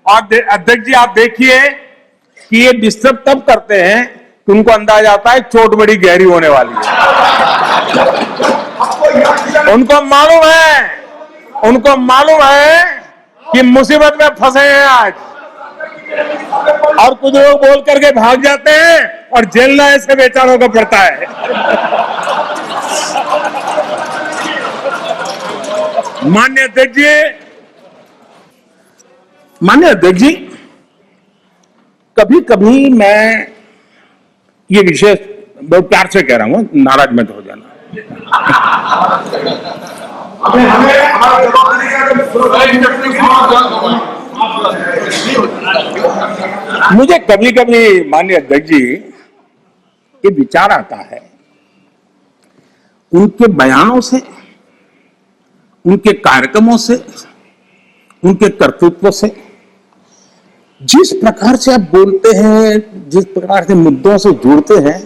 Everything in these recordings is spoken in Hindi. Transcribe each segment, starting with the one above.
और अध्यक्ष जी आप देखिए कि ये डिस्टर्ब तब करते हैं कि उनको अंदाजा आता है चोट बड़ी गहरी होने वाली है। उनको मालूम है कि मुसीबत में फंसे हैं आज, और कुछ लोग बोल करके भाग जाते हैं और झेलना ऐसे बेचारों को पड़ता है। माननीय अध्यक्ष जी, कभी कभी मैं ये विषय बहुत प्यार से कह रहा हूं, नाराज मत हो जाना। मुझे कभी कभी माननीय अध्यक्ष जी ये विचार आता है, उनके बयानों से, उनके कार्यक्रमों से, उनके कर्तृत्व से, जिस प्रकार से आप बोलते हैं, जिस प्रकार से मुद्दों से जुड़ते हैं,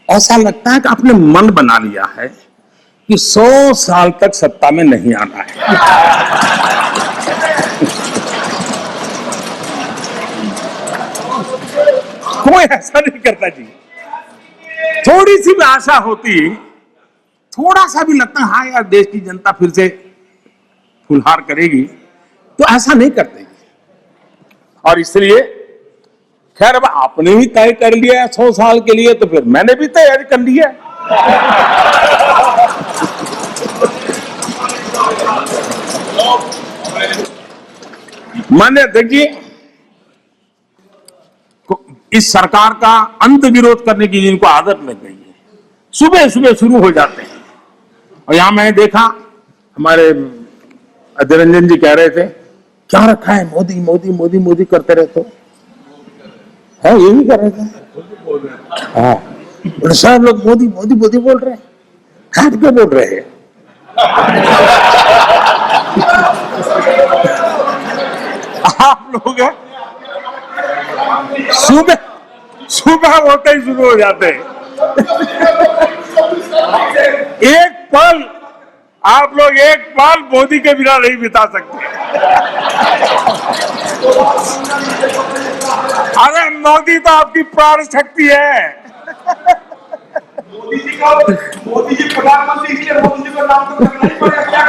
ऐसा लगता है कि आपने मन बना लिया है कि 100 साल तक सत्ता में नहीं आना है। कोई ऐसा नहीं करता जी। थोड़ी सी भी आशा होती, थोड़ा सा भी लगता हाँ यार देश की जनता फिर से फुलहार करेगी, तो ऐसा नहीं करते। और इसलिए खैर अब आपने भी तय कर लिया 100 साल के लिए, तो फिर मैंने भी तैयारी कर ली है। माननीय अध्यक्ष जी, इस सरकार का अंत विरोध करने की जिनको आदत लग गई है, सुबह सुबह शुरू हो जाते हैं। और यहां मैंने देखा हमारे अधीर रंजन जी कह रहे थे क्या रखा है, मोदी मोदी मोदी मोदी करते रहते है, ये भी कर रहे थे। हाँ, सब लोग मोदी मोदी मोदी बोल रहे हैं, हट के बोल रहे हैं। आप लोग सुबह सुबह होते ही शुरू हो जाते हैं। एक पल आप लोग एक पल मोदी के बिना नहीं बिता सकते। अरे मोदी तो आपकी प्राण शक्ति है। मोदी जी प्रधानमंत्री, इसलिए मोदी जी को नाम तो करना ही पड़ेगा।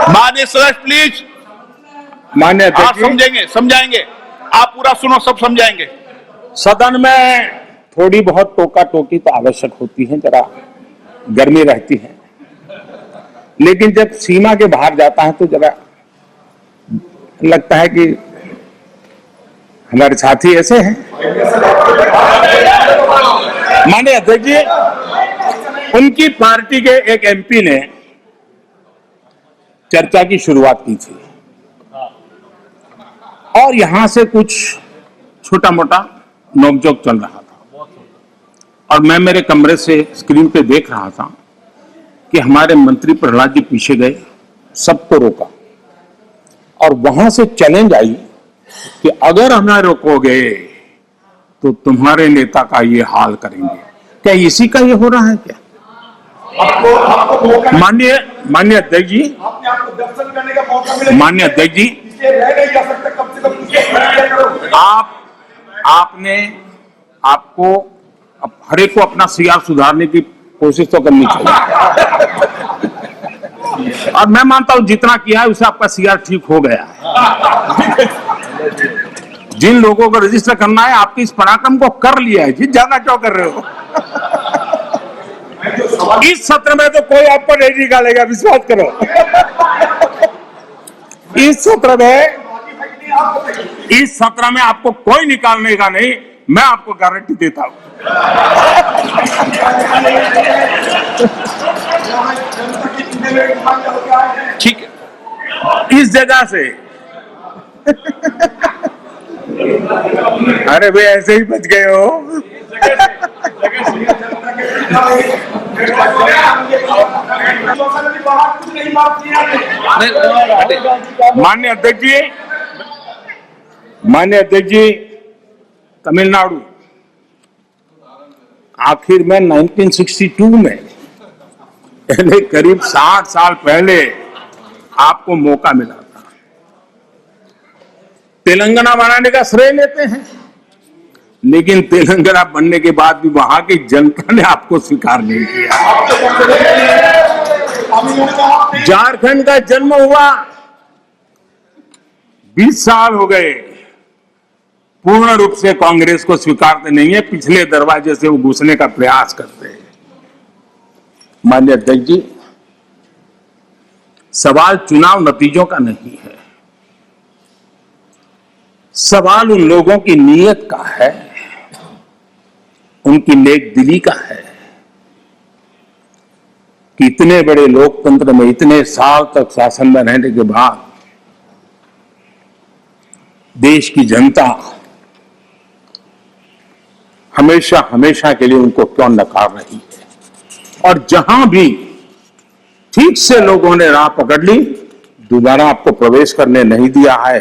माननीय सदस्य प्लीज, माननीय आप समझाएंगे, आप पूरा सुनो, सब समझाएंगे। सदन में थोड़ी बहुत टोका टोकी तो आवश्यक होती है, जरा गर्मी रहती है, लेकिन जब सीमा के बाहर जाता है तो जरा लगता है कि हमारे साथी ऐसे हैं। माननीय अध्यक्ष जी, उनकी पार्टी के एक एमपी ने चर्चा की शुरुआत की थी और यहां से कुछ छोटा मोटा नोकझोंक चल रहा था, और मैं मेरे कमरे से स्क्रीन पे देख रहा था कि हमारे मंत्री प्रहलाद जी पीछे गए, सबको रोका, और वहां से चैलेंज आई कि अगर हमें रोकोगे तो तुम्हारे नेता का ये हाल करेंगे। क्या इसी का ये हो रहा है क्या? माननीय अध्यक्ष जी, दर्शन करने का मौका मिलेगा। माननीय अध्यक्ष जी, रह नहीं जा सकता, कम से कम आपको हर एक को अपना सीआर सुधारने की कोशिश तो करनी चाहिए, और मैं मानता हूं जितना किया है उससे आपका सीआर ठीक हो गया है। जिन लोगों को रजिस्टर करना है, आपके इस पराक्रम को कर लिया है जी, ज्यादा क्यों कर रहे हो? इस सत्र में तो कोई आपको नहीं निकालेगा, विश्वास करो। इस सत्र में आपको कोई निकालने का नहीं, मैं आपको गारंटी देता हूं। ठीक है, इस जगह से अरे भाई ऐसे ही बच गए हो। माननीय अध्यक्ष जी, तमिलनाडु आखिर में 1962 में यानी करीब 60 साल पहले आपको मौका मिला था। तेलंगाना बनाने का श्रेय लेते हैं, लेकिन तेलंगाना बनने के बाद भी वहां की जनता ने आपको स्वीकार नहीं किया। झारखंड का जन्म हुआ, 20 साल हो गए, पूर्ण रूप से कांग्रेस को स्वीकारते नहीं है, पिछले दरवाजे से वो घुसने का प्रयास करते हैं। माननीय अध्यक्ष जी, सवाल चुनाव नतीजों का नहीं है, सवाल उन लोगों की नीयत का है, उनकी नेक दिली का है कि इतने बड़े लोकतंत्र में इतने साल तक शासन में रहने के बाद देश की जनता हमेशा हमेशा के लिए उनको क्यों नकार रही है। और जहां भी ठीक से लोगों ने राह पकड़ ली, दोबारा आपको प्रवेश करने नहीं दिया है।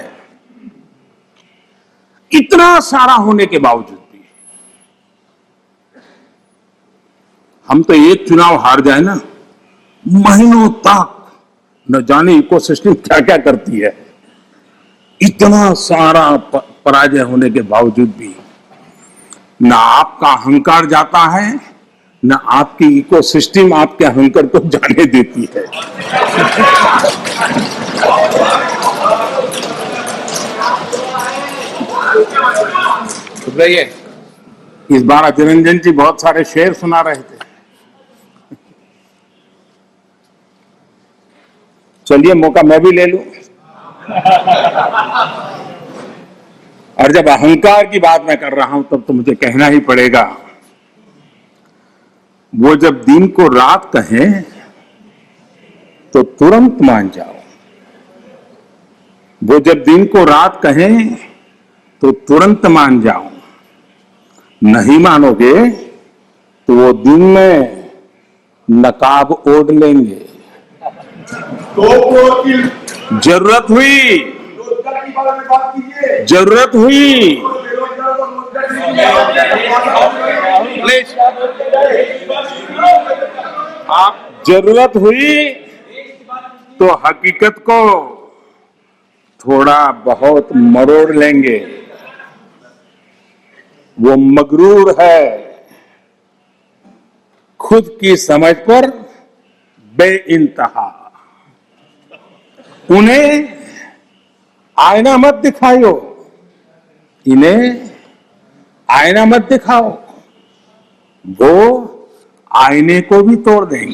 इतना सारा होने के बावजूद भी हम तो एक चुनाव हार जाए ना, महीनों तक न जाने इकोसिस्टम क्या क्या करती है। इतना सारा पराजय होने के बावजूद भी ना आपका अहंकार जाता है, न आपकी इकोसिस्टम आपके अहंकार को जाने देती है। सुनिए, इस बार अजय रंजन जी बहुत सारे शेर सुना रहे थे। चलिए मौका मैं भी ले लूं। और जब अहंकार की बात मैं कर रहा हूं तब तो मुझे कहना ही पड़ेगा, वो जब दिन को रात कहें तो तुरंत मान जाओ, वो जब दिन को रात कहें तो तुरंत मान जाओ, नहीं मानोगे तो वो दिन में नकाब ओढ़ लेंगे। जरूरत हुई, रोजगार की बारे में बात कीजिए। जरूरत हुई बेरोजगारों को रोजगार आप जरूरत हुई तो हकीकत को थोड़ा बहुत मरोड़ लेंगे। वो मगरूर है, खुद की समझ पर बेइंतहा। उन्हें आईना मत दिखाओ, इन्हें आईना मत दिखाओ, वो आईने को भी तोड़ देंगे।